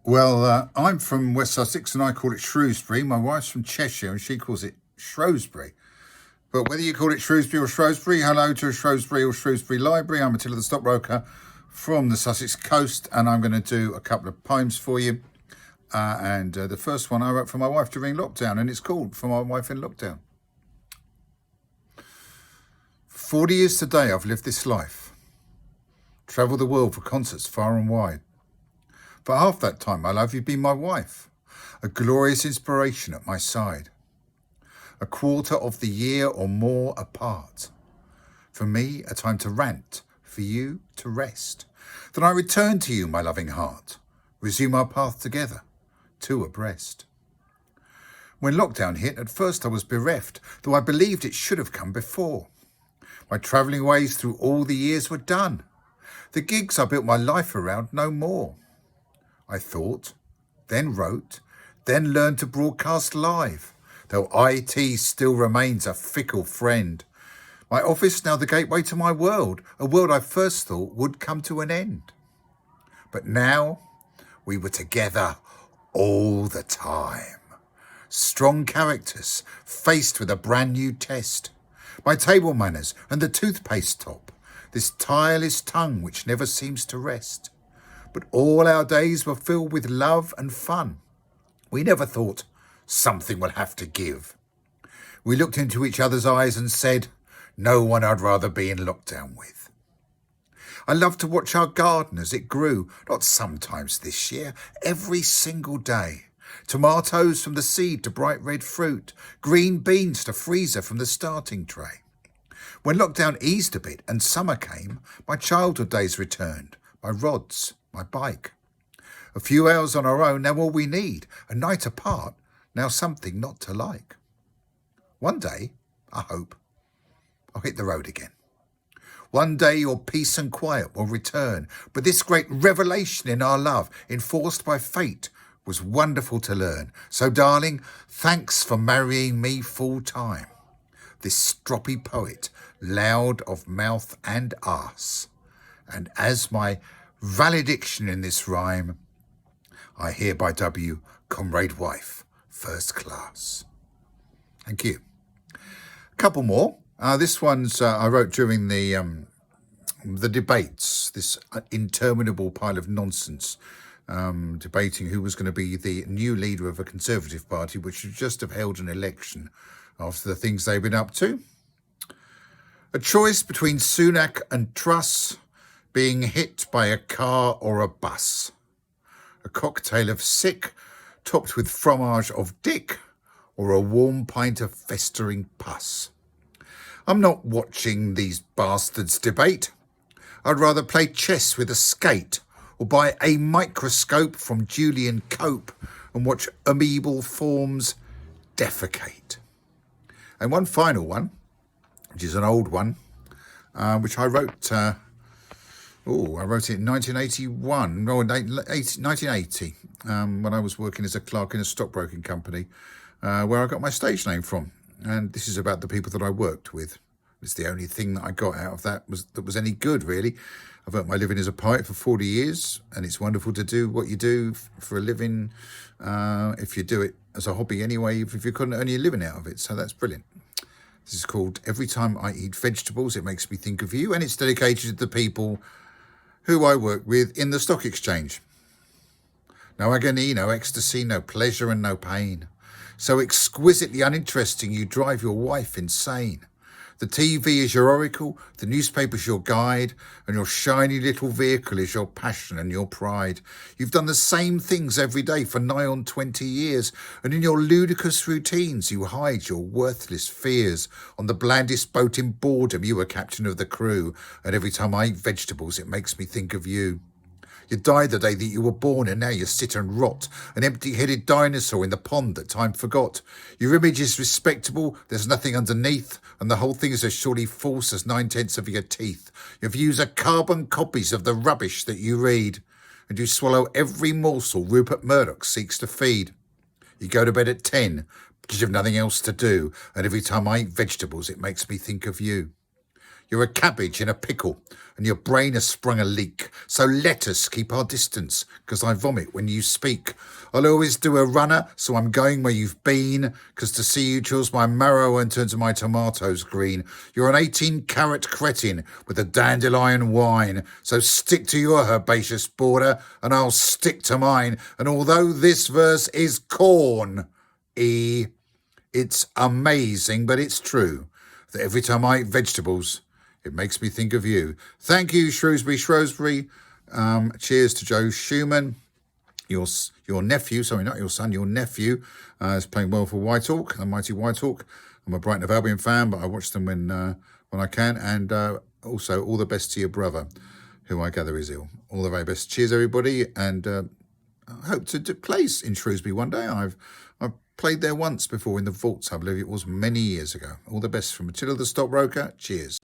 Well, I'm from West Sussex and I call it Shrewsbury. My wife's from Cheshire and she calls it Shrewsbury. But whether you call it Shrewsbury or Shrewsbury, hello to Shrewsbury or Shrewsbury Library. I'm Attila the Stockbroker from the Sussex coast, and I'm going to do a couple of poems for you. The first one I wrote for my wife during lockdown, and it's called For My Wife in Lockdown. For 40 years today, I've lived this life. Travelled the world for concerts far and wide. For half that time, my love, you've been my wife, a glorious inspiration at my side. A quarter of the year or more apart. For me, a time to rant, for you to rest. Then I return to you, my loving heart, resume our path together, two abreast. When lockdown hit, at first I was bereft, though I believed it should have come before. My travelling ways through all the years were done. The gigs I built my life around no more. I thought, then wrote, then learned to broadcast live, though IT still remains a fickle friend. My office now the gateway to my world, a world I first thought would come to an end. But now we were together all the time. Strong characters faced with a brand new test. My table manners and the toothpaste top, this tireless tongue which never seems to rest. But all our days were filled with love and fun. We never thought something will have to give. We looked into each other's eyes and said, no one I'd rather be in lockdown with. I loved to watch our garden as it grew, not sometimes this year, every single day. Tomatoes from the seed to bright red fruit, green beans to freezer from the starting tray. When lockdown eased a bit and summer came, my childhood days returned, my rods, my bike. A few hours on our own, now all we need. A night apart, now something not to like. One day, I hope, I'll hit the road again. One day your peace and quiet will return. But this great revelation in our love, enforced by fate, was wonderful to learn. So darling, thanks for marrying me full time. This stroppy poet, loud of mouth and arse. And as my valediction in this rhyme, I hereby dub you Comrade Wife, First Class. Thank you. A couple more. This one's I wrote during the debates, this interminable pile of nonsense, debating who was going to be the new leader of a Conservative party, which should just have held an election after the things they've been up to. A choice between Sunak and Truss, being hit by a car or a bus. A cocktail of sick, topped with fromage of dick, or a warm pint of festering pus. I'm not watching these bastards debate. I'd rather play chess with a skate, or buy a microscope from Julian Cope and watch amoebal forms defecate. And one final one, which is an old one, which I wrote... I wrote it in 1981, no, 1980, when I was working as a clerk in a stockbroking company, where I got my stage name from. And this is about the people that I worked with. It's the only thing that I got out of that was any good, really. I've earned my living as a poet for 40 years, and it's wonderful to do what you do for a living, if you do it as a hobby anyway, if you couldn't earn your living out of it. So that's brilliant. This is called Every Time I Eat Vegetables, It Makes Me Think of You, and it's dedicated to the people who I work with in the stock exchange. No agony, no ecstasy, no pleasure and no pain. So exquisitely uninteresting you drive your wife insane. The TV is your oracle, the newspaper's your guide, and your shiny little vehicle is your passion and your pride. You've done the same things every day for nigh on 20 years, and in your ludicrous routines you hide your worthless fears. On the blandest boat in boredom you were captain of the crew, and every time I eat vegetables it makes me think of you. You died the day that you were born, and now you sit and rot, an empty-headed dinosaur in the pond that time forgot. Your image is respectable, there's nothing underneath, and the whole thing is as surely false as 9/10 of your teeth. Your views are carbon copies of the rubbish that you read, and you swallow every morsel Rupert Murdoch seeks to feed. You go to bed at 10 because you've nothing else to do, and every time I eat vegetables it makes me think of you. You're a cabbage in a pickle, and your brain has sprung a leak. So let us keep our distance, because I vomit when you speak. I'll always do a runner, so I'm going where you've been, because to see you chills my marrow and turns my tomatoes green. You're an 18-carat cretin with a dandelion wine, so stick to your herbaceous border, and I'll stick to mine. And although this verse is corn, it's amazing, but it's true that every time I eat vegetables, it makes me think of you. Thank you, Shrewsbury. Cheers to Joe Schumann. Your nephew, sorry, not your son, your nephew is playing well for Whitehawk, the mighty Whitehawk. I'm a Brighton of Albion fan, but I watch them when I can. And also, all the best to your brother, who I gather is ill. All the very best. Cheers, everybody, and I hope to play in Shrewsbury one day. I've played there once before in the vaults, I believe it was many years ago. All the best from Attila the Stockbroker. Cheers.